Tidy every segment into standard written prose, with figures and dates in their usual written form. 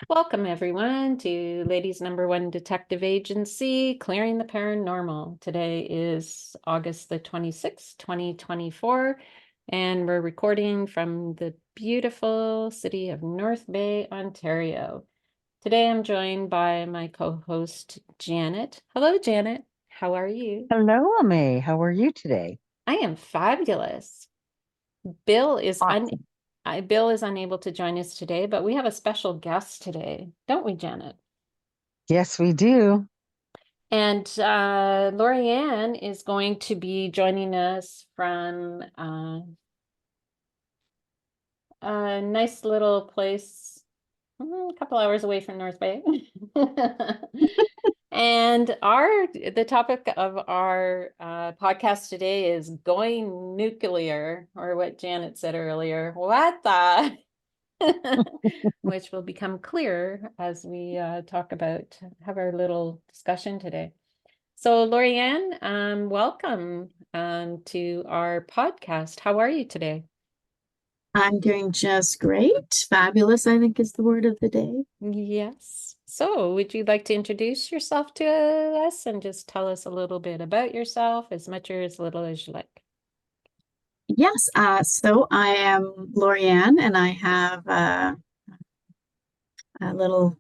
Welcome, everyone, to Ladies' Number One Detective Agency, Clearing the Paranormal. Today is August the 26th, 2024, and we're recording from the beautiful city of North Bay, Ontario. Today I'm joined by my co-host, Janet. Hello, Janet. How are you? Hello, Aimée. How are you today? I am fabulous. Bill is un Awesome. Bill is unable to join us today, but we have a special guest today, don't we, Janet? Yes, we do. And Lorianne is going to be joining us from a nice little place, a couple hours away from North Bay. And the topic of our podcast today is going nuclear, or what Janet said earlier. What the? Which will become clearer as we have our little discussion today. So, Lorianne, welcome to our podcast. How are you today? I'm doing just great. Fabulous, I think, is the word of the day. Yes. So, would you like to introduce yourself to us and just tell us a little bit about yourself, as much or as little as you like? Yes, so I am Lorianne, and I have a little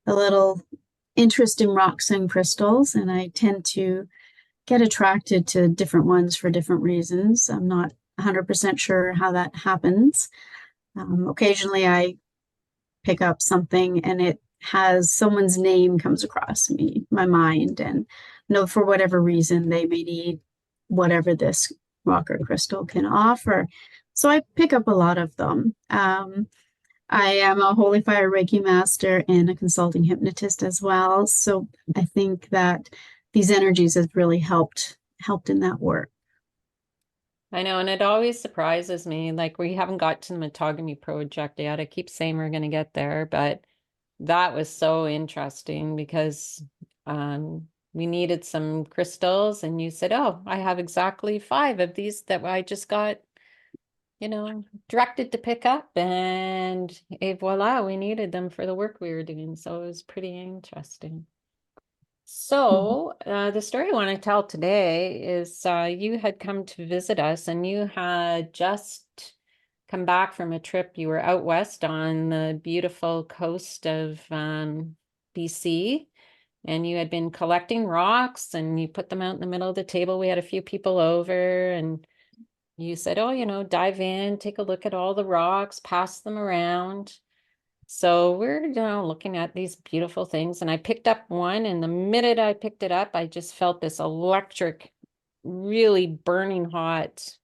a little interest in rocks and crystals, and I tend to get attracted to different ones for different reasons. I'm not 100% sure how that happens. Occasionally, I pick up something and it has someone's name comes across my mind, and for whatever reason they may need whatever this rock or crystal can offer. So I pick up a lot of them. I am a Holy Fire Reiki master and a consulting hypnotist as well. So I think that these energies have really helped in that work. I know, and it always surprises me. Like, we haven't got to the metogamy project yet. I keep saying we're going to get there, but that was so interesting because we needed some crystals, and you said, "Oh, I have exactly 5 of these that I just got, directed to pick up," and voila, we needed them for the work we were doing. So it was pretty interesting. Mhm. So, the story I want to tell today is you had come to visit us and you had just come back from a trip. You were out west on the beautiful coast of BC, and you had been collecting rocks and you put them out in the middle of the table. We had a few people over, and you said, "Oh, dive in, take a look at all the rocks, pass them around." So we're, looking at these beautiful things, and I picked up one, and the minute I picked it up, I just felt this electric, really burning hot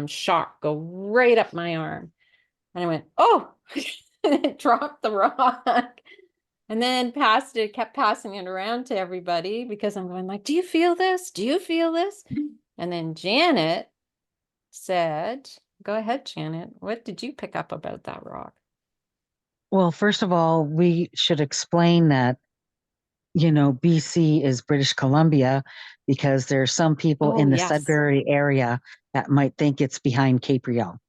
shock go right up my arm. And I went, "Oh," and it dropped the rock. And then kept passing it around to everybody because I'm going like, "Do you feel this? Do you feel this?" And then Janet said, "Go ahead, Janet. What did you pick up about that rock?" Well, first of all, we should explain that, BC is British Columbia because there are some people Oh, in the yes. Sudbury area that might think it's behind Cape Riel.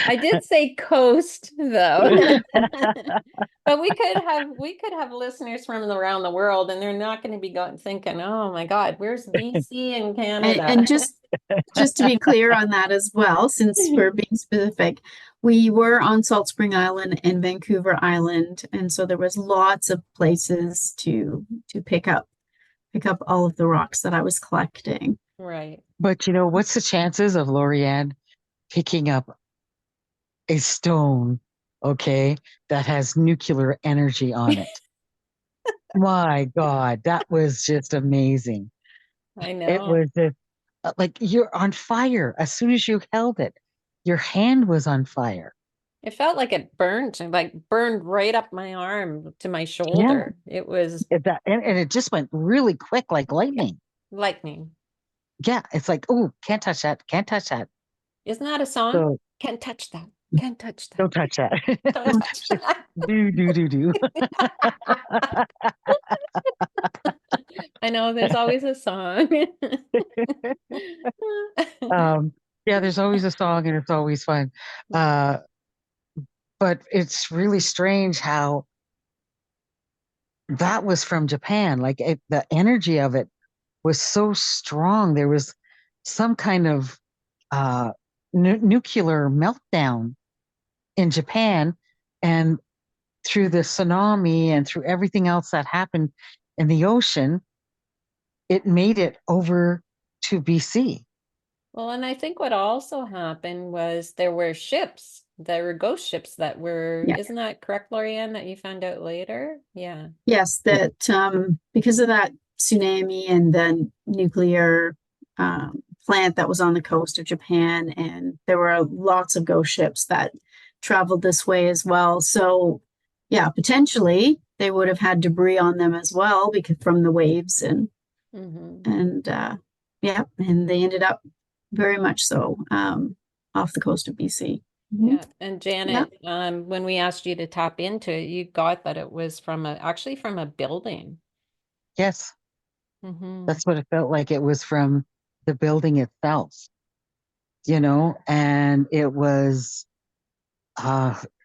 I did say coast though. But we could have listeners from around the world, and they're not going to be going thinking, "Oh my God, where's BC in And Canada?" just to be clear on that as well, since we're being specific, we were on Salt Spring Island and Vancouver Island, and so there was lots of places to pick up all of the rocks that I was collecting. Right. But what's the chances of Lorianne picking up a stone, okay, that has nuclear energy on it? My God, that was just amazing. I It know. was just, like you're on fire as soon as you held it. Your hand was on fire. It felt like it burned right up my arm to my Yeah, shoulder. It was and it just went really quick like lightning. lightning. Yeah, it's like, oh, can't touch that, can't touch that. Isn't that a song? So Can't touch that. Can't touch that. don't touch that. Don't touch that. Do do do do. I know there's always a song. um, Yeah, there's always a song and it's always fun. Uh, but it's really strange how that was from Japan. Like the energy of it was so strong. There was some kind of uh, nuclear meltdown in Japan, and through the tsunami and through everything else that happened in the ocean, it made it over to BC. Well, and I think what also happened was there were ships, there were ghost ships that were, Yeah. isn't that correct, Lorianne, that you found out later? Yeah. Yes, Yeah. that because of that tsunami and the nuclear plant that was on the coast of Japan, and there were lots of ghost ships that traveled this way as well. So, yeah, potentially they would have had debris on them as well because from the waves Mm-hmm. and yeah, and they ended up very much so off the coast of BC. Yeah. And Yeah. Janet, when we asked you to tap into it, you got that it was from actually from a building. Yes, Mm-hmm. that's what it felt like. It was from the building itself, and it was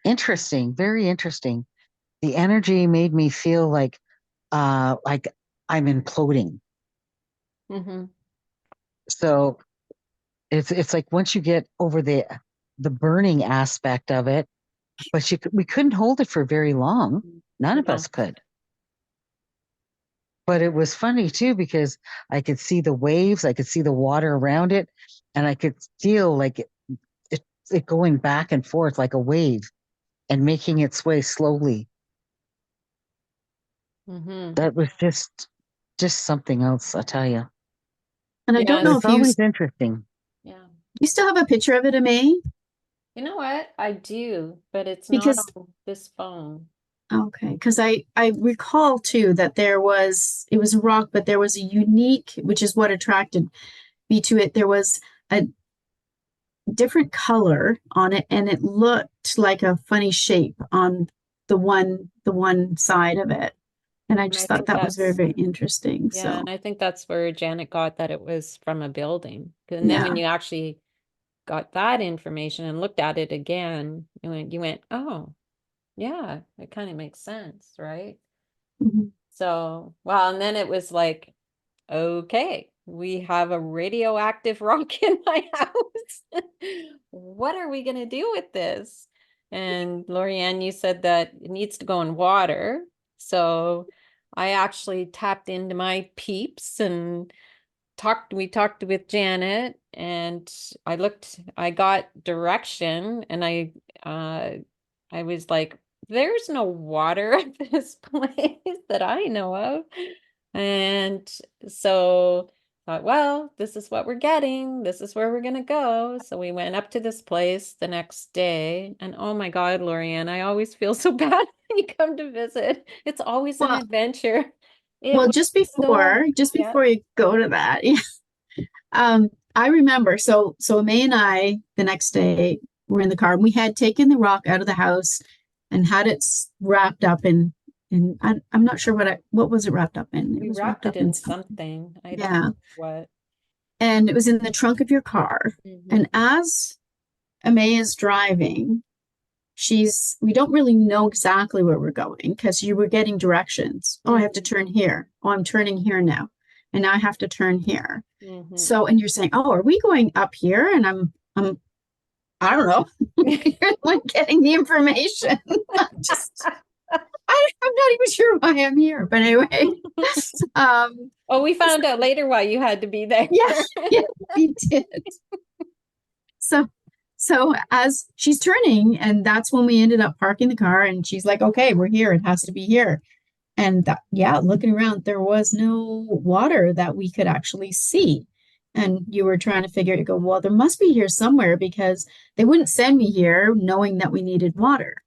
interesting, very interesting. The energy made me feel like I'm imploding. Mm-hmm. So it's like once you get over the burning aspect of it, but we couldn't hold it for very long. None of No. us could. But it was funny too because I could see the waves, I could see the water around it, and I could feel like it going back and forth like a wave and making its way slowly. Mm-hmm. That was just something else, I tell you. And I don't Yeah. know It's if you always interesting. Yeah. you still have a picture of it, Aimee? You know what? I do, but it's not Because on this phone. okay, because I recall too that it was a rock, but there was a unique, which is what attracted me to it. There was a different color on it, and it looked like a funny shape on the one side of it. And I And I just thought think that was very, that's, very interesting. yeah, So and I think that's where Janet got that it was from a building. And then when yeah. you actually got that information and looked at it again, you went, oh, yeah, it kind of makes sense, right? Mhm. So, well, and then it was like, okay, we have a radioactive rock in my house. What are we going to do with this? And Lorianne, you said that it needs to go in water. So I actually tapped into my peeps and we talked with Janet, and I got direction, and I was like, there's no water at this place that I know of. And so thought, well, this is what we're getting. This is where we're gonna go. So we went up to this place the next day, and oh my God, Lorianne, I always feel so bad when you come to visit. It's always an Well, adventure. It well, was so, just yeah. before you go to that, yeah, I remember. So May and I the next day were in the car, and we had taken the rock out of the house and had it wrapped up in I'm not sure what was it wrapped up in. It We was wrapped wrapped it up in in something. something. I don't Yeah. know what. And it was in the trunk of your car. Mhm. And as May is driving, we don't really know exactly where we're going because you were getting directions. Oh, I have to Mhm. turn here. Oh, I'm turning here now. And now I have to turn here. Mhm. So, and you're saying, oh, are we going up here? And I don't know. You're the one getting the information. Just, I'm not even sure why I'm here. But anyway, um, Oh, we found out later why you had to be there. yeah, yeah, we did. So, so as she's turning, and that's when we ended up parking the car, and she's like, okay, we're here. It has to be here. And that, yeah, looking around, there was no water that we could actually see. And you were trying to figure it, go, well, there must be here somewhere because they wouldn't send me here knowing that we needed water.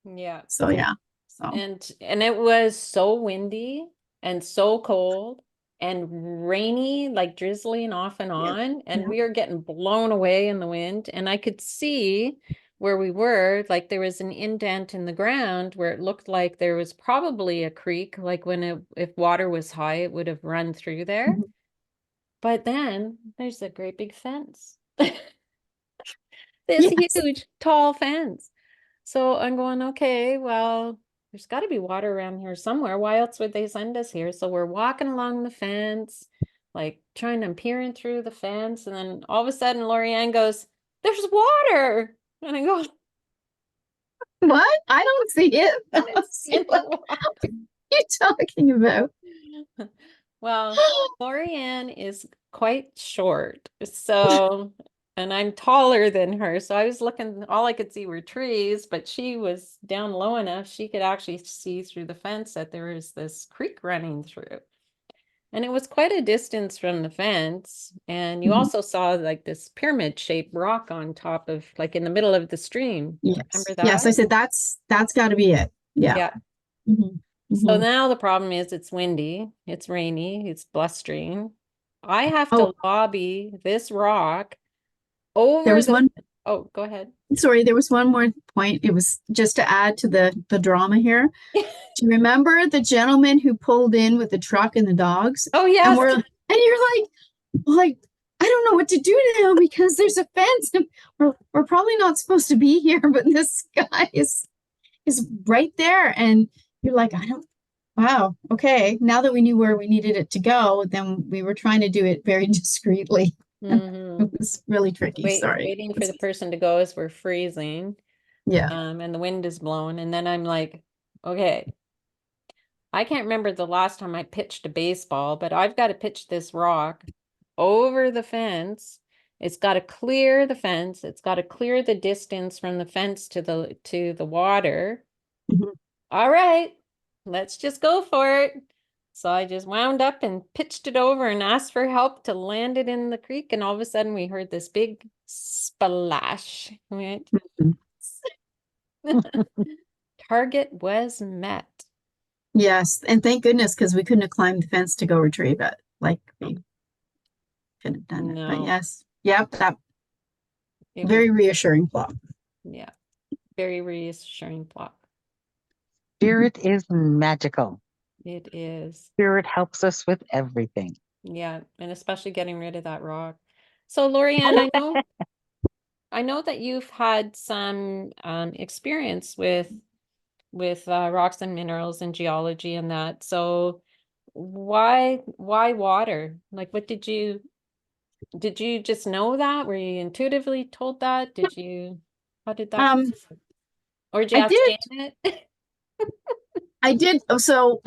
Yeah. So yeah. So And it was so windy and so cold and rainy, like drizzling off and yeah. on, and Yeah. we were getting blown away in the wind. And I could see where we were, like there was an indent in the ground where it looked like there was probably a creek, like if water was high, it would have run through there. Mhm. But then there's a great big fence. this Yes. huge tall fence. So I'm going, okay, well, there's got to be water around here somewhere. Why else would they send us here? So we're walking along the fence, like trying to peering through the fence, and then all of a sudden Lorianne goes, "There's water," and I go, What? I don't see it. I "And don't it's see in what the water." you're talking about. Well, Lorianne is quite short, so, and I'm taller than her, so I was looking, all I could see were trees, but she was down low enough, she could actually see through the fence that there was this creek running through. And it was quite a distance from the fence, and you Mhm. also saw like this pyramid-shaped rock on top of, like in the middle of the stream. Yes. Remember Yes, I that? said that's got to be it. Yeah. Yeah. Mhm. So Mhm. now the problem is it's windy, it's rainy, it's blustering. I have Oh, to lobby this rock there over was the, one. oh, go ahead. Sorry, there was one more point. It was just to add to the drama here. Do you remember the gentleman who pulled in with the truck and the dogs? Oh, And yes. you're like, I don't know what to do now because there's a fence and we're probably not supposed to be here, but this guy is right there. And you're like, I don't, wow, okay. Now that we knew where we needed it to go, then we were trying to do it very discreetly. Mhm. It was really tricky. Sorry. Waiting for the person to go as we're freezing, Yeah. and the wind is blowing, and then I'm like, okay, I can't remember the last time I pitched a baseball, but I've got to pitch this rock over the fence. It's got to clear the fence. It's got to clear the distance from the fence to the water. Mhm. All right, let's just go for it. So I just wound up and pitched it over and asked for help to land it in the creek. And all of a sudden we heard this big splash. We went, Mhm. target was met. Yes. And thank goodness, because we couldn't have climbed the fence to go retrieve it. Like we could have done it. But No, yes. Yep. That it was, very reassuring plot. yeah, very reassuring plot. Spirit is magical. It is. Spirit helps us with everything. Yeah, and especially getting rid of that rock. So Lorianne, I know that you've had some experience with rocks and minerals and geology and that. So why water? Like what did you just know that? Were you intuitively told that? How did that Um, or did you I ask did. Janet? I did. Oh, so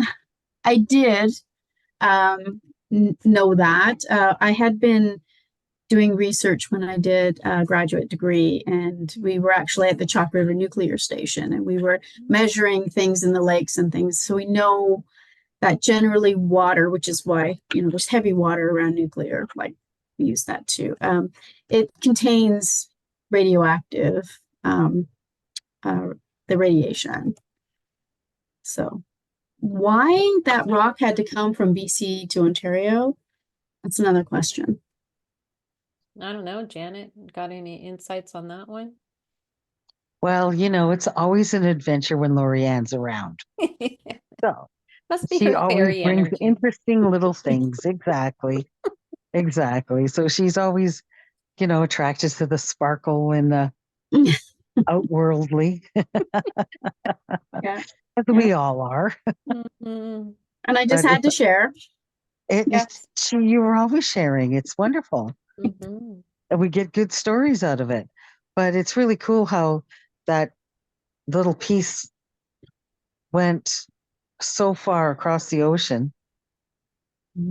I did know that. I had been doing research when I did a graduate degree, and we were actually at the Chalk River Nuclear Station, and we were measuring things in the lakes and things. So we know that generally water, which is why there's heavy water around nuclear, like we use that too. It contains radioactive um, uh, the radiation. So why that rock had to come from BC to Ontario, that's another question. I don't know, Janet, got any insights on that one? Well, it's always an adventure when Lorianne's around. So Must be she her always fairy brings energy. interesting little things. Exactly. Exactly. So she's always, attracted to the sparkle and the outworldly, Yeah. as Yeah. we all are. Mhm. And I just But had it's to share. Yes. you were always sharing. It's wonderful. Mhm. And we get good stories out of it. But it's really cool how that little piece went so far across the ocean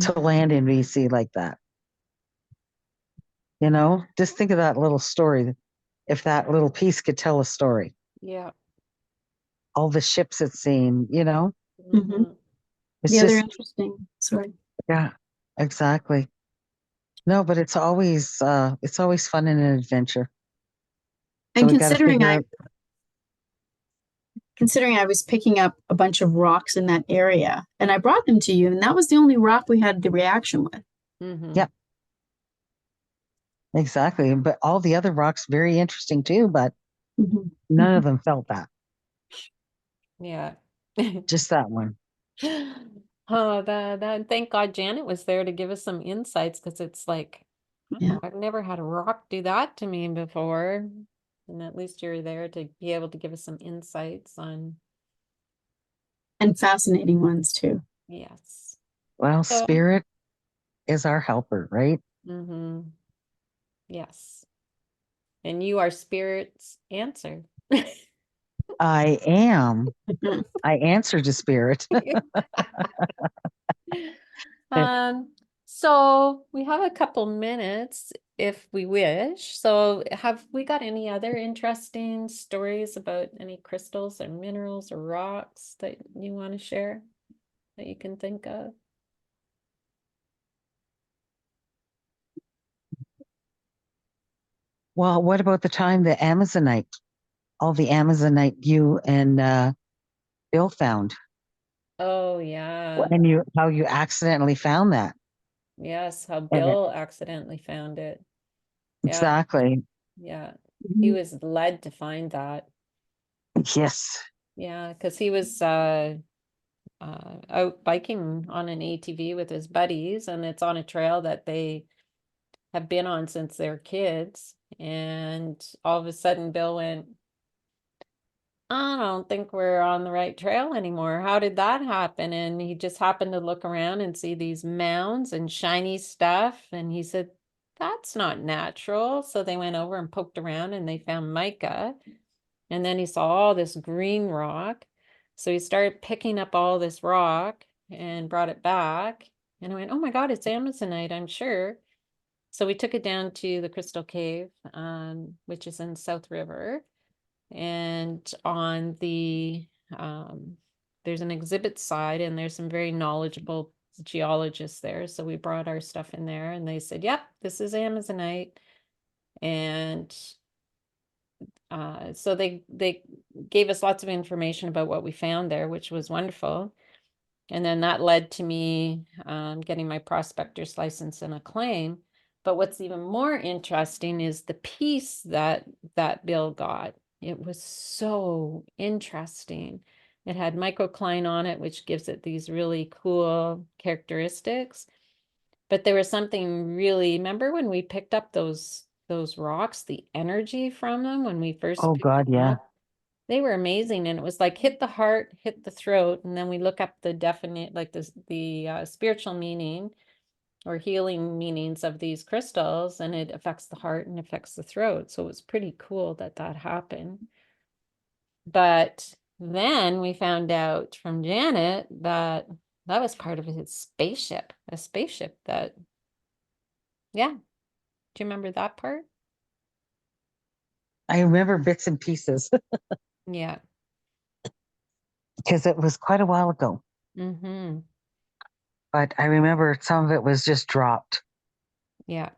to land in BC like that. Just think of that little story. If that little piece could tell a story, Yeah. all the ships it's seen, Mhm. Mhm. it's The other just, interesting, sorry. yeah, exactly. No, but it's always fun and an adventure. So And we got to figure out. considering I was picking up a bunch of rocks in that area and I brought them to you, and that was the only rock we had the reaction with. Mhm. Yep, exactly. But all the other rocks very interesting too, but Mhm. none of them felt that. Yeah. Just that one. Oh, that thank God Janet was there to give us some insights because it's like, Yeah. wow, I've never had a rock do that to me before. And at least you're there to be able to give us some insights on, And fascinating ones too. yes. Well, So, spirit is our helper, right? mm-hmm. Yes. And you are spirit's answer. I am. I answer to spirit. So we have a couple minutes if we wish. So have we got any other interesting stories about any crystals or minerals or rocks that you want to share that you can think of? Well, what about the time the Amazonite, all the Amazonite you and Bill found? Oh yeah. And how you accidentally found that. Yes, how And Bill accidentally found it. Yeah, exactly. yeah. He Mhm. was led to find that. Yes. Yeah, because he was out biking on an ATV with his buddies, and it's on a trail that they have been on since they're kids. And all of a sudden, Bill went, I don't think we're on the right trail anymore. How did that happen? And he just happened to look around and see these mounds and shiny stuff. And he said, that's not natural. So they went over and poked around and they found mica. And then he saw all this green rock. So he started picking up all this rock and brought it back. And I went, oh my God, it's Amazonite, I'm sure. So we took it down to the Crystal Cave, which is in South River. And on there's an exhibit side, and there's some very knowledgeable geologists there. So we brought our stuff in there, and they said, yep, this is Amazonite. And so they gave us lots of information about what we found there, which was wonderful. And then that led to me getting my prospector's license and a claim. But what's even more interesting is the piece that Bill got. It was so interesting. It had microcline on it, which gives it these really cool characteristics. But there was something really, remember when we picked up those rocks, the energy from them when we first Oh picked God, them yeah. up? They were amazing, and it was like hit the heart, hit the throat, and then we look up the definite, like the spiritual meaning or healing meanings of these crystals, and it affects the heart and affects the throat. So it was pretty cool that that happened. But then we found out from Janet that that was part of his spaceship, a spaceship that, yeah. Do you remember that part? I remember bits and pieces Yeah. because it was quite a while ago. Mm-hmm. But I remember some of it was just dropped, Yeah.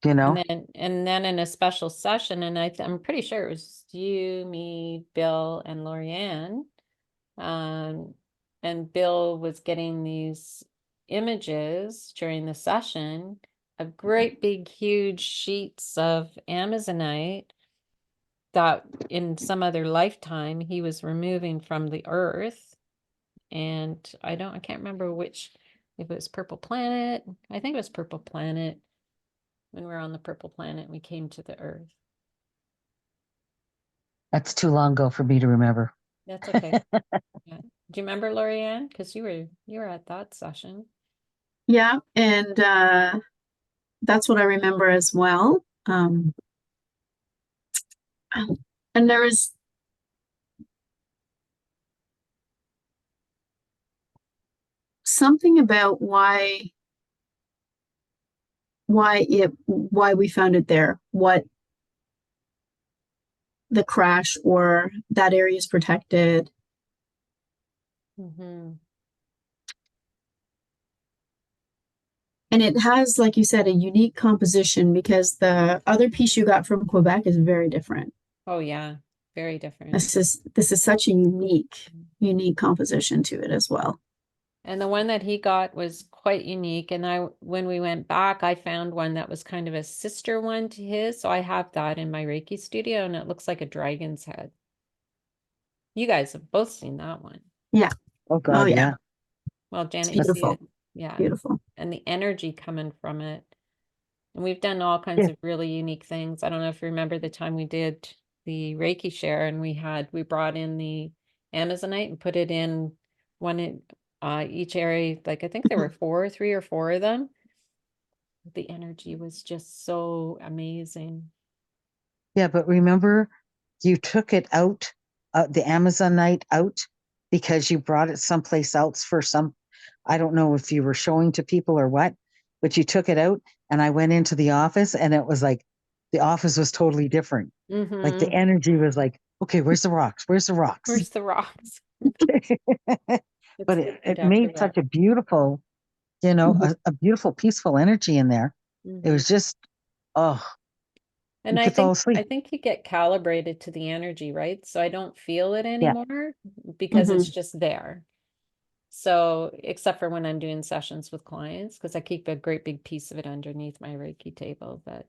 you know? And then in a special session, and I'm pretty sure it was you, me, Bill, and Lorianne. Um, and Bill was getting these images during the session of great big huge sheets of Amazonite that in some other lifetime he was removing from the earth. And I can't remember which, if it was Purple Planet. I think it was Purple Planet. When we were on the Purple Planet, we came to the earth. That's too long ago for me to remember. That's okay. Yeah. Do you remember, Lorianne? Because you were at that session. Yeah, and that's what I remember as well. And there was something about why we found it there, what the crash or that area is protected. Mm-hmm. And it has, like you said, a unique composition because the other piece you got from Quebec is very different. Oh yeah, very different. This is such a unique composition to it as well. And the one that he got was quite unique. And when we went back, I found one that was kind of a sister one to his. So I have that in my Reiki studio, and it looks like a dragon's head. You guys have both seen that one. Yeah. Oh Oh God, yeah. yeah. Well, It's Janet, you see beautiful. it. Yeah. Beautiful. And the energy coming from it. And we've done all kinds Yeah. of really unique things. I don't know if you remember the time we did the Reiki share, and we brought in the Amazonite and put it in one in each area. Like, I think there were 3 or 4 of them. The energy was just so amazing. Yeah, but remember, you took it out, the Amazonite out, because you brought it someplace else for some, I don't know if you were showing to people or what, but you took it out, and I went into the office, and it was like the office was totally different. Like the Mm-hmm. energy was like, okay, where's the rocks? Where's the rocks? Where's the rocks? But It's it different after made that. such a beautiful, a beautiful, peaceful energy in there. It was just, oh, And you I could fall think asleep. you get calibrated to the energy, right? So I don't feel it Yeah. anymore because it's just there. So except for when I'm doing sessions with clients, because I keep a great big piece of it underneath my Reiki table. But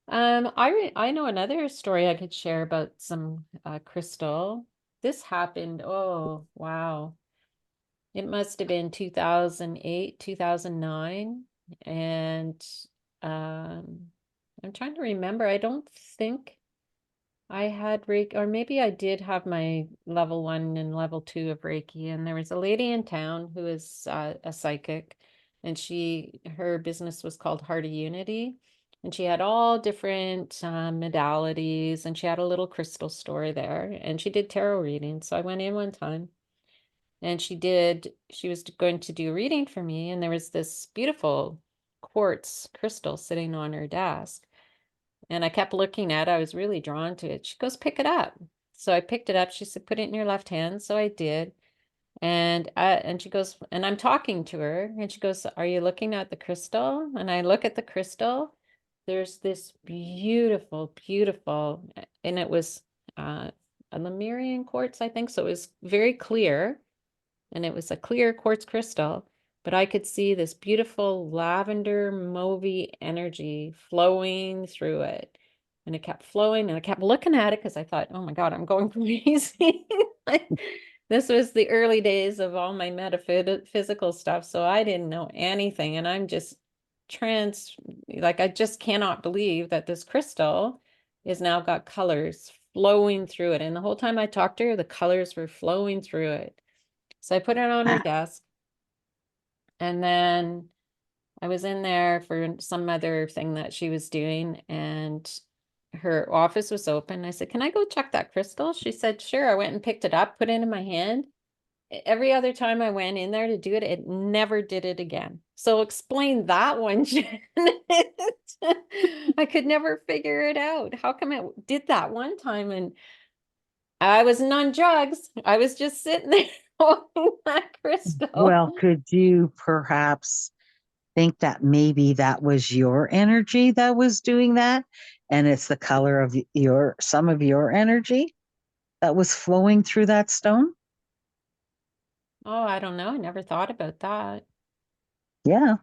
I know another story I could share about some crystal. This happened, oh wow. It must have been 2008, 2009. And I'm trying to remember. I don't think I had Reiki, or maybe I did have my level 1 and level 2 of Reiki. And there was a lady in town who is a psychic, and her business was called Heart of Unity. And she had all different modalities, and she had a little crystal store there, and she did tarot readings. So I went in one time, and she was going to do a reading for me, and there was this beautiful quartz crystal sitting on her desk. And I kept looking at it. I was really drawn to it. She goes, pick it up. So I picked it up. She said, put it in your left hand. So I did. And she goes, and I'm talking to her, and she goes, are you looking at the crystal? And I look at the crystal. There's this beautiful, beautiful, and it was a Lemurian quartz, I think. So it was very clear, and it was a clear quartz crystal, but I could see this beautiful lavender mauvey energy flowing through it. And it kept flowing, and I kept looking at it because I thought, oh my God, I'm going crazy. This was the early days of all my metaphysical stuff, so I didn't know anything. And I'm just like, I just cannot believe that this crystal is now got colors flowing through it. And the whole time I talked to her, the colors were flowing through it. So I put it on her desk, and then I was in there for some other thing that she was doing, and her office was open. I said, can I go check that crystal? She said, sure. I went and picked it up, put it in my hand. Every other time I went in there to do it, it never did it again. So explain that one, Janet. I could never figure it out. How come it did that one time and I wasn't on drugs? I was just sitting there holding that crystal. Well, could you perhaps think that maybe that was your energy that was doing that? And it's the color of some of your energy that was flowing through that stone? Oh, I don't know. I never thought about that. Yeah,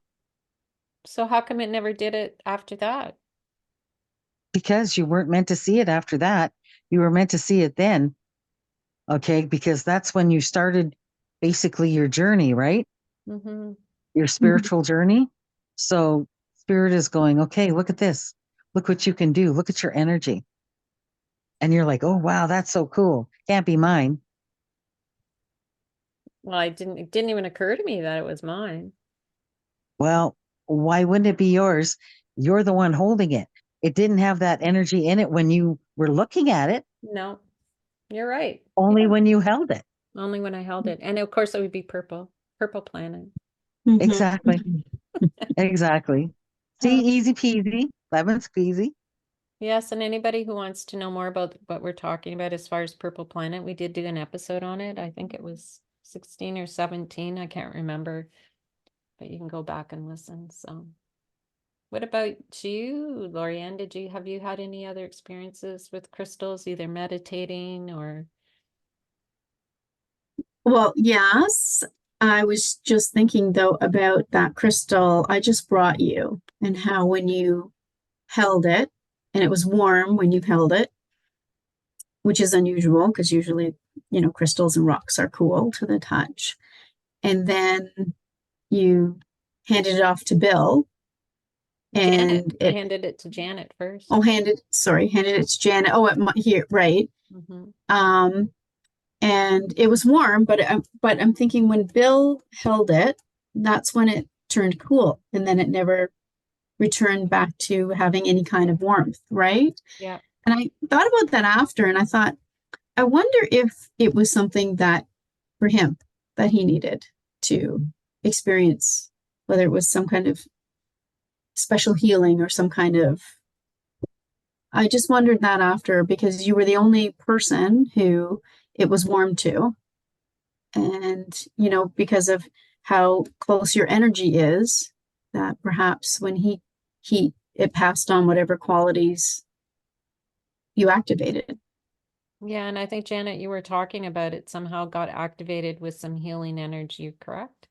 So how come it never did it after that? because you weren't meant to see it after that. You were meant to see it then. Okay, because that's when you started basically your journey, right? Mm-hmm. Your spiritual journey. So spirit is going, okay, look at this. Look what you can do. Look at your energy. And you're like, oh, wow, that's so cool. Can't be mine. Well, it didn't even occur to me that it was mine. Well, why wouldn't it be yours? You're the one holding it. It didn't have that energy in it when you were looking at it, No, you're right. only Yeah. when you held it. Only when I held it. And of course it would be purple planet. Exactly. Exactly. See, easy peasy, lemon squeezy. Yes, and anybody who wants to know more about what we're talking about as far as Purple Planet, we did do an episode on it. I think it was 16 or 17. I can't remember, but you can go back and listen. So what about you, Lorianne? Have you had any other experiences with crystals, either meditating or? Well, yes. I was just thinking though about that crystal I just brought you and how when you held it, and it was warm when you held it, which is unusual because usually, crystals and rocks are cool to the touch. And then you handed it off to Bill, Janet. and I it handed it to Janet first. handed it to Janet. Oh, here, right. Mm-hmm. And it was warm, but I'm thinking when Bill held it, that's when it turned cool, and then it never returned back to having any kind of warmth, right? Yeah. And I thought about that after, and I thought, I wonder if it was something that for him that he needed to experience, whether it was some kind of special healing or some kind of. I just wondered that after, because you were the only person who it was warm to. And, because of how close your energy is, that perhaps when it passed on whatever qualities you activated. Yeah, and I think Janet, you were talking about it somehow got activated with some healing energy, correct?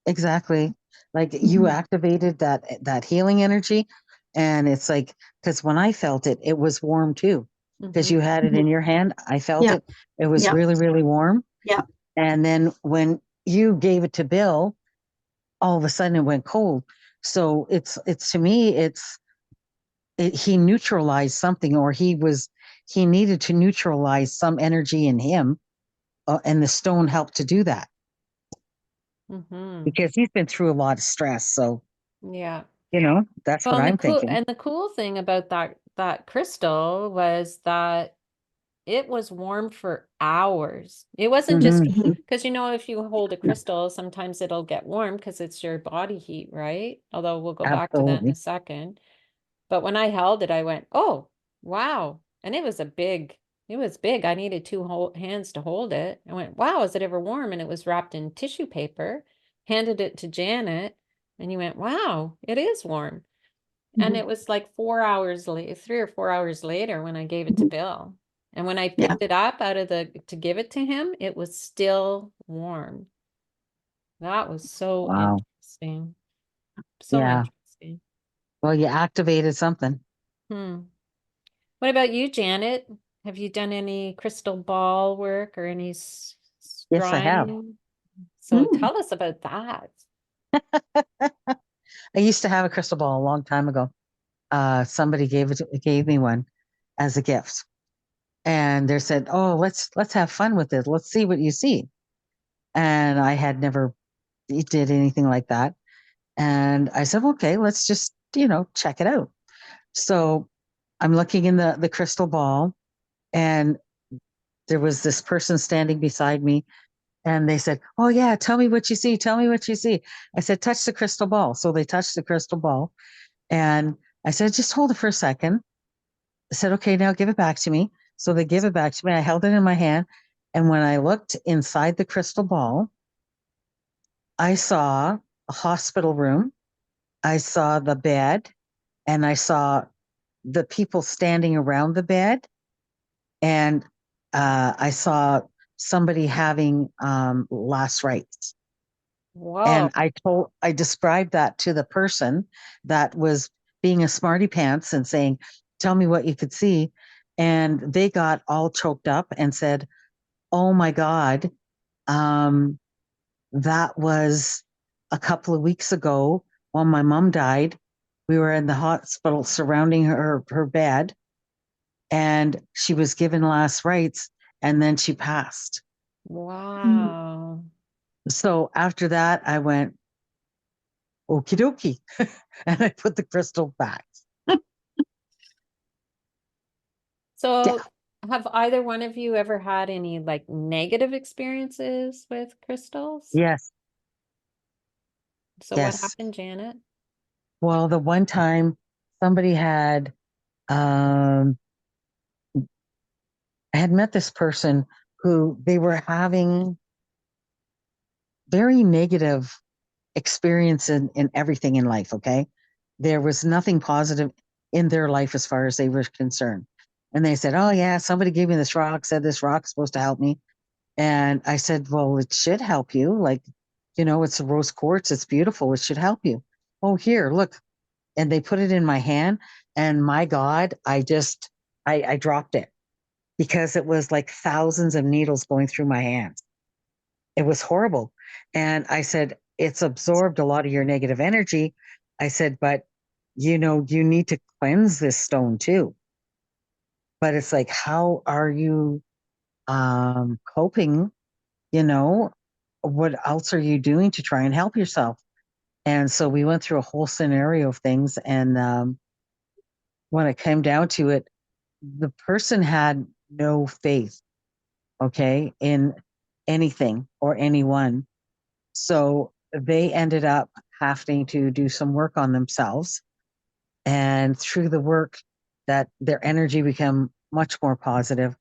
Exactly. Like you Mhm. activated that healing energy, and it's like, because when I felt it, it was warm too. Because Mm-hmm. you had it in your hand, I felt Yeah, it. It was yeah, really, really warm. yeah. And then when you gave it to Bill, all of a sudden it went cold. So it's to me, he neutralized something, or he needed to neutralize some energy in him, and the stone helped to do that Mm-hmm. because he's been through a lot of stress. So Yeah. that's Well, what and the I'm cool thinking. and the cool thing about that crystal was that it was warm for hours. It wasn't just Hmm. Mhm. because if you hold a crystal, sometimes it'll get warm because it's your body heat, right? Although we'll go back to that in a Absolutely. second. But when I held it, I went, "Oh, wow." And it was big. I needed two hands to hold it. I went, "Wow, is it ever warm?" And it was wrapped in tissue paper. Handed it to Janet, and you went, "Wow, it is warm." And Mhm. it was like 4 hours late, 3 or 4 hours later when I gave it to Mhm. Bill. And when I Yeah. picked it up to give it to him, it was still warm. That was so Wow. interesting. So Yeah. interesting. Well, you activated something. Hmm. What about you, Janet? Have you done any crystal ball work or any Yes, I have. scrying? So Mm. tell us about that. I used to have a crystal ball a long time ago. Somebody gave me one as a gift, and they said, "Oh, let's have fun with it. Let's see what you see." And I had never did anything like that, and I said, "Okay, let's just check it out." So I'm looking in the crystal ball, and there was this person standing beside me, and they said, "Oh yeah, tell me what you see. Tell me what you see." I said, "Touch the crystal ball." So they touched the crystal ball, and I said, "Just hold it for a second." I said, "Okay, now give it back to me." So they give it back to me. I held it in my hand, and when I looked inside the crystal ball, I saw a hospital room. I saw the bed, and I saw the people standing around the bed, and I saw somebody having last rites. Whoa. And I described that to the person that was being a smarty pants and saying, "Tell me what you could see." And they got all choked up and said, "Oh my God, um, that was a couple of weeks ago when my mom died. We were in the hospital surrounding her bed, and she was given last rites, and then she passed." Mm. Wow. So after that, I went, "Okie dokie." And I put the crystal back. Yeah. So have either one of you ever had any like negative experiences with crystals? Yes. So what Yes. happened, Janet? Well, the one time somebody um, I had met this person who they were having very negative experience in everything in life. Okay. There was nothing positive in their life as far as they were concerned. And they said, "Oh yeah, somebody gave me this rock, said this rock's supposed to help me." And I said, "Well, it should help you. Like, it's a rose quartz. It's beautiful. It should help you." "Oh, here, look." And they put it in my hand, and my God, I dropped it because it was like thousands of needles going through my hands. It was horrible. And I said, "It's absorbed a lot of your negative energy." I said, "But you know, you need to cleanse this stone too. But it's like, how are you coping? You know, what else are you doing to try and help yourself? And so we went through a whole scenario of things. And when it came down to it, the person had no faith, okay, in anything or anyone. So they ended up having to do some work on themselves. And through the work, that their energy became much more positive.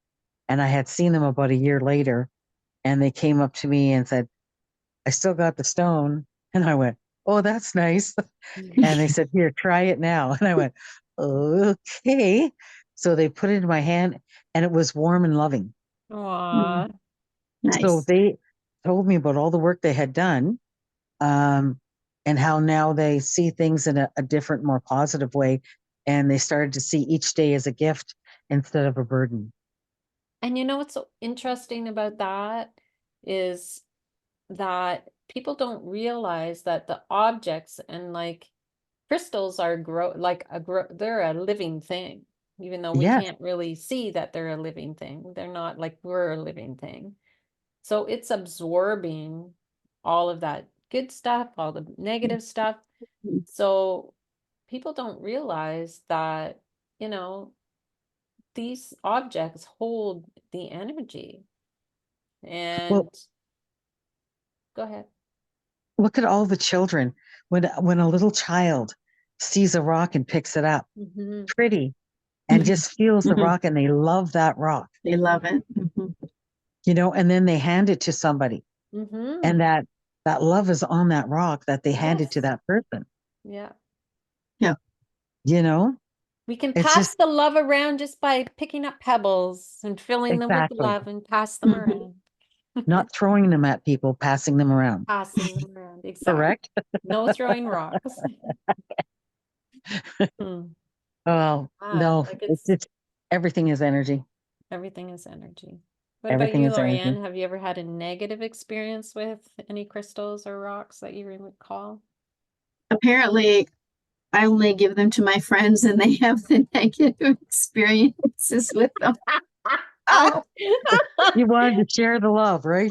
And I had seen them about a year later, and they came up to me and said, I still got the stone. And I went, oh, that's nice. And they said, here, try it now. And I went, okay. So they put it in my hand, and it was warm and loving. Aw. So Nice. they told me about all the work they had done, and how now they see things in a different, more positive way. And they started to see each day as a gift instead of a burden. And you know what's so interesting about that is that people don't realize that the objects and like crystals are they're a living thing, even though we Yes. can't really see that they're a living thing. They're not like we're a living thing. So it's absorbing all of that good stuff, all the negative stuff. So people don't realize that, you know, these objects hold the energy. And Well, go ahead. look at all the children. When a little child sees a rock and picks it up, Hmm. pretty, and just feels the Mhm. rock, and they love that rock, They love it. Mhm. you know, and then they hand it to somebody, Hmm. and that love is on that rock that they handed to Yes. that person, Yeah. Yeah. you know. We can It's pass just the love around just by picking up pebbles and filling them with exactly love and pass them Mhm. around. not throwing them at people, passing them around. Passing them around. Exactly. Correct. No throwing rocks. Hmm. Well, no, Like it's it's just everything is energy. everything is energy. What about Everything you, is energy. Lorianne? Have you ever had a negative experience with any crystals or rocks that you recall? Apparently, I only give them to my friends and they have the negative experiences with them. Oh. You wanted to share the love, right?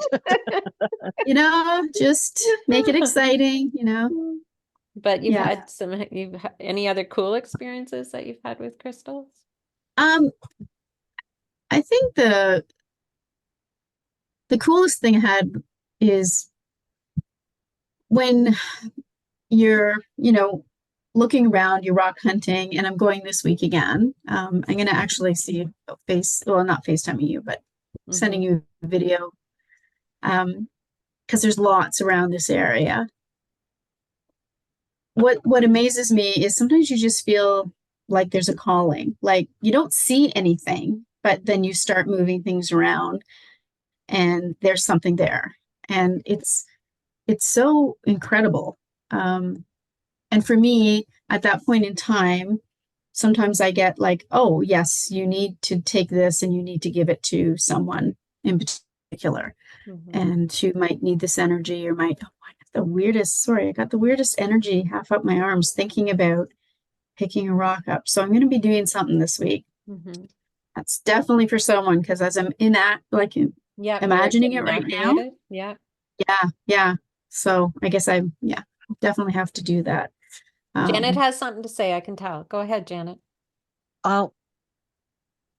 Just make it exciting, you know. But Yeah. you've had any other cool experiences that you've had with crystals? Um, I think the coolest thing I had is when you're, looking around, you're rock hunting, and I'm going this week again. I'm gonna actually see not FaceTiming you, but sending you a video. Because there's lots around this area. What amazes me is sometimes you just feel like there's a calling. Like you don't see anything, but then you start moving things around and there's something there. And it's so incredible. And for me, at that point in time, sometimes I get like, oh, yes, you need to take this and you need to give it to someone in particular. Mm-hmm. And who might need this energy or might, I got the weirdest energy half up my arms thinking about picking a rock up. So I'm going to be doing something this week. Mm-hmm. That's definitely for someone because as I'm Yeah, you're imagining it getting right now. activated. Yeah. Yeah. So I guess definitely have to do that. Janet has something to say, I can tell. Go ahead, Janet. Oh,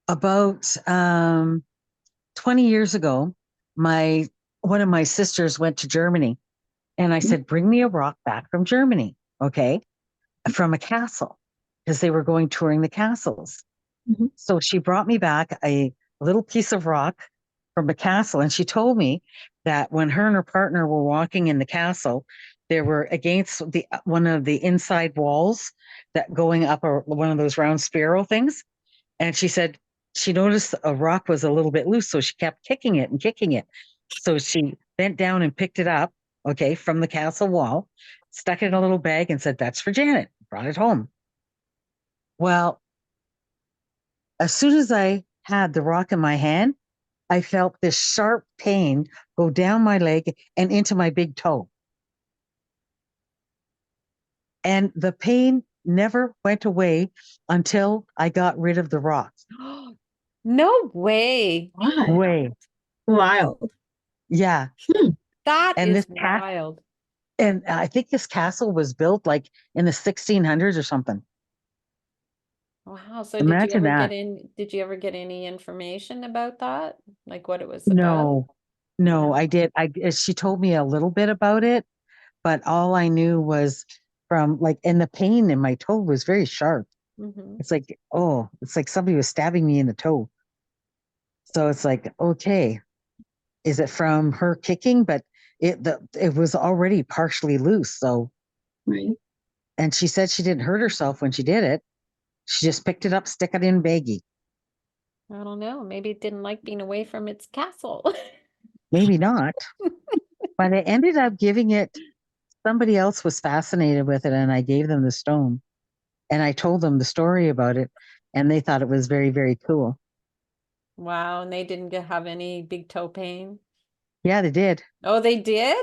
about 20 years ago, one of my sisters went to Germany, and I said, bring me a rock back from Germany, okay, from a castle, because they were going touring the castles. Mhm. So she brought me back a little piece of rock from a castle, and she told me that when her and her partner were walking in the castle, they were against the one of the inside walls that going up one of those round spiral things. And she said she noticed a rock was a little bit loose, so she kept kicking it and kicking it. So she bent down and picked it up, okay, from the castle wall, stuck it in a little bag, and said, "That's for Janet." Brought it home. Well, as soon as I had the rock in my hand, I felt this sharp pain go down my leg and into my big toe. And the pain never went away until I got rid of the rocks. No way. Why? Way. Wild. Yeah. Hmm. That And is this cat, wild. and I think this castle was built like in the 1600s or something. Wow. So Imagine that. did you ever get any information about that? Like what it was about? No, no, No. I did. She told me a little bit about it, but all I knew was from like, and the pain in my toe was very sharp. Hmm. It's like, oh, it's like somebody was stabbing me in the toe. So it's like, okay, is it from her kicking? But it was already partially loose. So, Right. and she said she didn't hurt herself when she did it. She just picked it up, stick it in baggie. I don't know. Maybe it didn't like being away from its castle. Maybe not, but I ended up giving it. Somebody else was fascinated with it, and I gave them the stone, and I told them the story about it, and they thought it was very, very cool. Wow. And they didn't have any big toe pain. Yeah, they did. Oh, they did?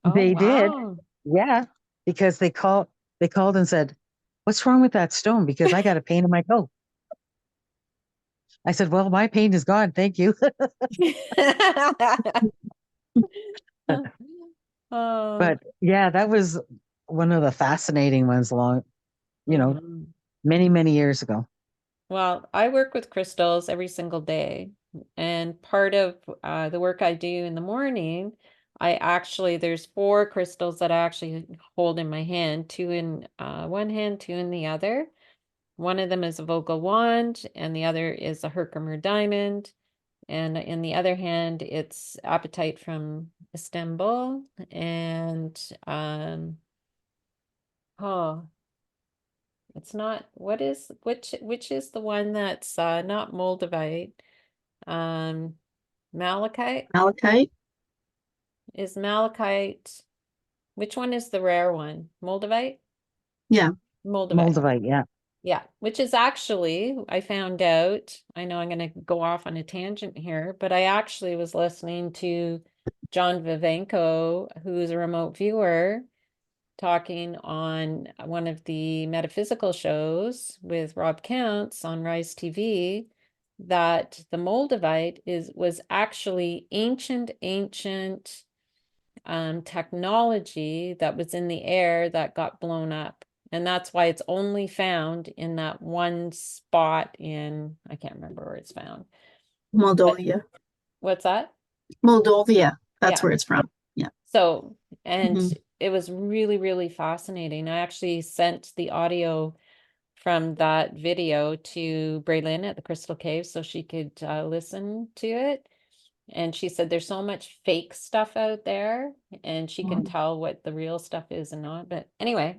Oh, They did. wow. Yeah, because they called and said, "What's wrong with that stone?" Because I got a pain in my toe. I said, "Well, my pain is gone, thank you." Oh. But yeah, that was one of the fascinating ones long, you know, Mhm. many, many years ago. Well, I work with crystals every single day. And part of the work I do in the morning, there's four crystals that I actually hold in my hand, two in one hand, two in the other. One of them is a vocal wand, and the other is a Herkimer diamond. And in the other hand, it's Appetite from Istanbul. And oh, it's not, which is the one that's not Moldavite? Um, Malachite Malachite. is Malachite. Which one is the rare one? Moldavite? Yeah. Moldavite. Moldavite, yeah. Yeah, which is actually, I found out, I know I'm going to go off on a tangent here, but I actually was listening to John Vivenko, who's a remote viewer, talking on one of the metaphysical shows with Rob Counts on Rise TV, that the Moldavite was actually ancient technology that was in the air that got blown up. And that's why it's only found in that one spot I can't remember where it's found. But Moldovia. what's that? Moldovia. That's Yeah. where it's from. Yeah. So, and Mhm. it was really, really fascinating. I actually sent the audio from that video to Braylin at the Crystal Cave so she could listen to it. And she said there's so much fake stuff out there, and she can tell what the real stuff is and not. But anyway,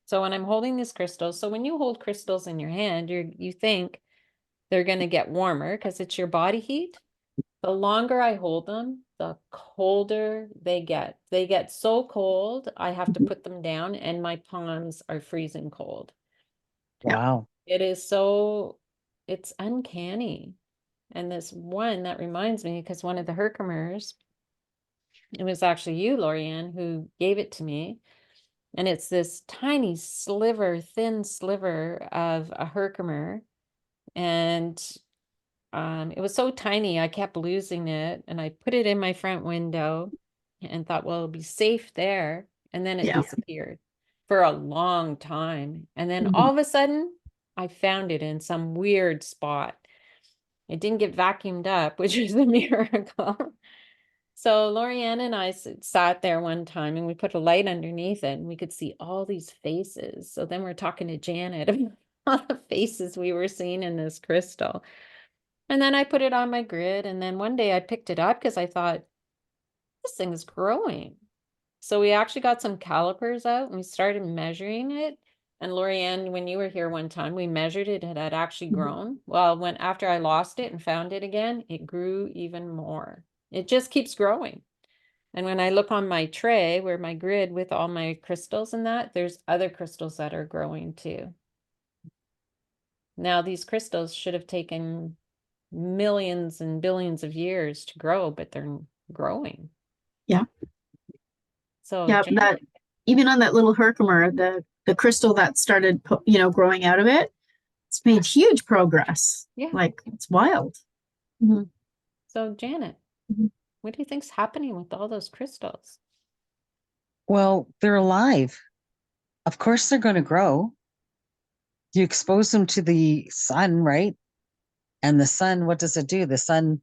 so when I'm holding these crystals, so when you hold crystals in your hand, you think they're going to get warmer because it's your body heat. The longer I hold them, the colder they get. They get so cold, I have to put them down, and my palms are freezing cold. Yeah. Wow. It is it's uncanny. And this one that reminds me, because one of the Herkimers, it was actually you, Lorianne, who gave it to me. And it's this tiny thin sliver of a Herkimer. And it was so tiny, I kept losing it. And I put it in my front window and thought, well, it'll be safe there. And then it Yeah. disappeared for a long time. And then Mhm. all of a sudden, I found it in some weird spot. It didn't get vacuumed up, which was a miracle. So Lorianne and I sat there one time and we put a light underneath it and we could see all these faces. So then we're talking to Janet about all the faces we were seeing in this crystal. And then I put it on my grid. And then one day I picked it up because I thought, this thing is growing. So we actually got some calipers out and we started measuring it. And Lorianne, when you were here one time, we measured it. It had actually grown. Well, after I lost it and found it again, it grew even more. It just keeps growing. And when I look on my tray where my grid with all my crystals and that, there's other crystals that are growing too. Now, these crystals should have taken millions and billions of years to grow, but they're growing. Yeah. So, Yeah. Janet, That even on that little Herkimer, the the crystal that started, growing out of it, it's made huge progress. Yeah. Like, it's wild. Mhm. So Janet, Mhm. what do you think's happening with all those crystals? Well, they're alive. Of course, they're going to grow. You expose them to the sun, right? And the sun, what does it do? The sun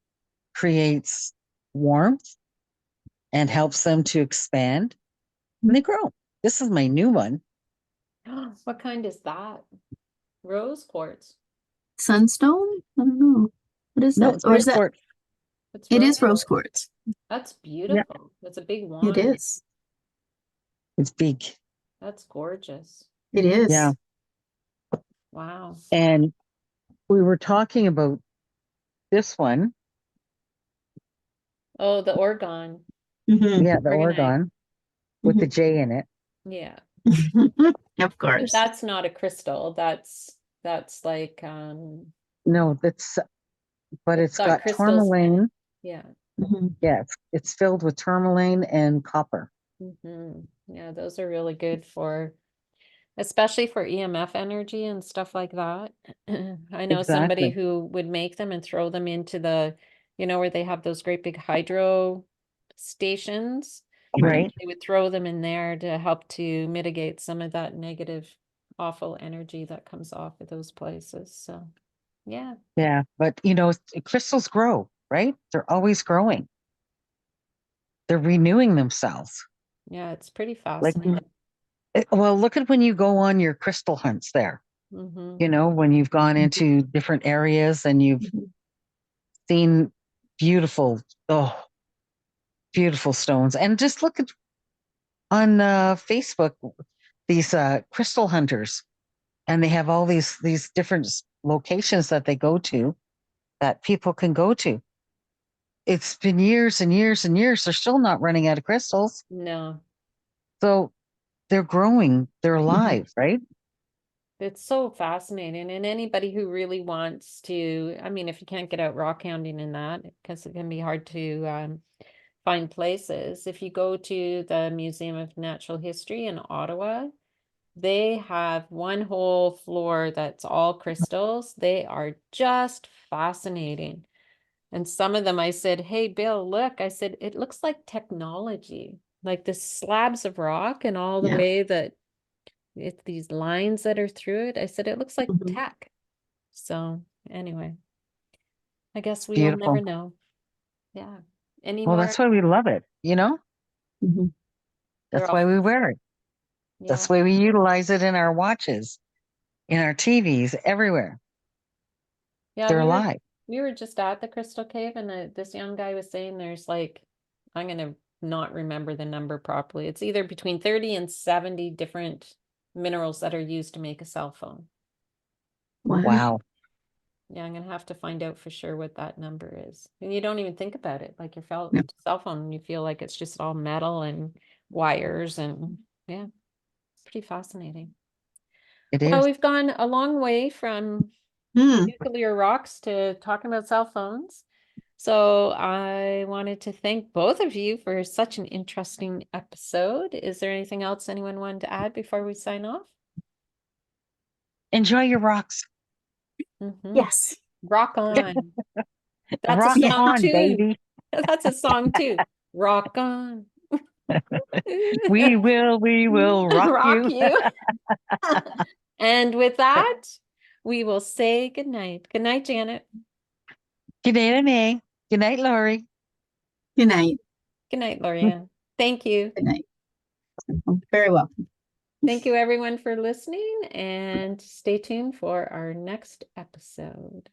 creates warmth and helps them to expand, and they grow. This is my new one. What kind is that? Rose quartz. Sunstone? I don't know. What is No, that? it's Or is rose that? quartz. It's It rose is rose quartz. quartz. That's Yeah, beautiful. It's a big It wand. is. it's big. That's gorgeous. It is. Yeah. Wow. And we were talking about this one. Oh, the orgone. Mhm. Yeah, the Orgonite. Oregon with the J in it. Yeah. Of But course. that's not a crystal. That's like No, but it's it's got got crystals in it. tourmaline. Yeah. Mhm. Yeah, it's filled with tourmaline and copper. Yeah, those are really good for, especially for EMF energy and stuff like that. I know somebody Exactly. who would make them and throw them into the, where they have those great big hydro stations. Right. They would throw them in there to help to mitigate some of that negative, awful energy that comes off of those places. So, yeah. Yeah. But, crystals grow, right? They're always growing. They're renewing themselves. Yeah, it's pretty Like, fascinating. well, look at when you go on your crystal hunts there, Hmm when you've gone into different areas and you've Mhm. seen beautiful, oh, beautiful stones. And just look at on Facebook, these crystal hunters, and they have all these different locations that they go to that people can go to. It's been years and years and years. They're still not running out of crystals. No, So they're growing, they're alive, right? it's so fascinating. And anybody who really wants to, I mean, if you can't get out rock hounding in that, because it can be hard to find places. If you go to the Museum of Natural History in Ottawa, they have one whole floor that's all crystals. They are just fascinating. And some of them I said, "Hey, Bill, look," I said, "it looks like technology, like the slabs of rock and all the Yeah. way that it's these lines that are through it." I said, "It looks like Mhm. tech." So anyway, I guess we'll never Beautiful. know. Yeah. Any Well, more? that's why we love it, Mhm. They're That's all, why we wear it. yeah. That's why we utilize it in our watches, in our TVs, everywhere. Yeah, They're we were alive. we were just at the Crystal Cave, and this young guy was saying there's like, I'm gonna not remember the number properly. It's either between 30 and 70 different minerals that are used to make a cell phone. Wow. Wow. Yeah, I'm gonna have to find out for sure what that number is. And you don't even think about it. Like your Yeah. cell phone, you feel like it's just all metal and wires, and yeah, it's pretty fascinating. It Well, is. we've gone a long way from Hmm. nuclear rocks to talking about cell phones. So I wanted to thank both of you for such an interesting episode. Is there anything else anyone wanted to add before we sign off? Enjoy your rocks. Yes. Rock on. That's a Rock Yeah. song on, too. baby. That's a song too. Rock on. We will rock Rock you. you. And with that, we will say good night. Good night, Janet. Good night, Aimée. Good night, Lori. Good night. Good night, Lorianne. Thank you. Good night. Very welcome. Thank you, everyone, for listening, and stay tuned for our next episode.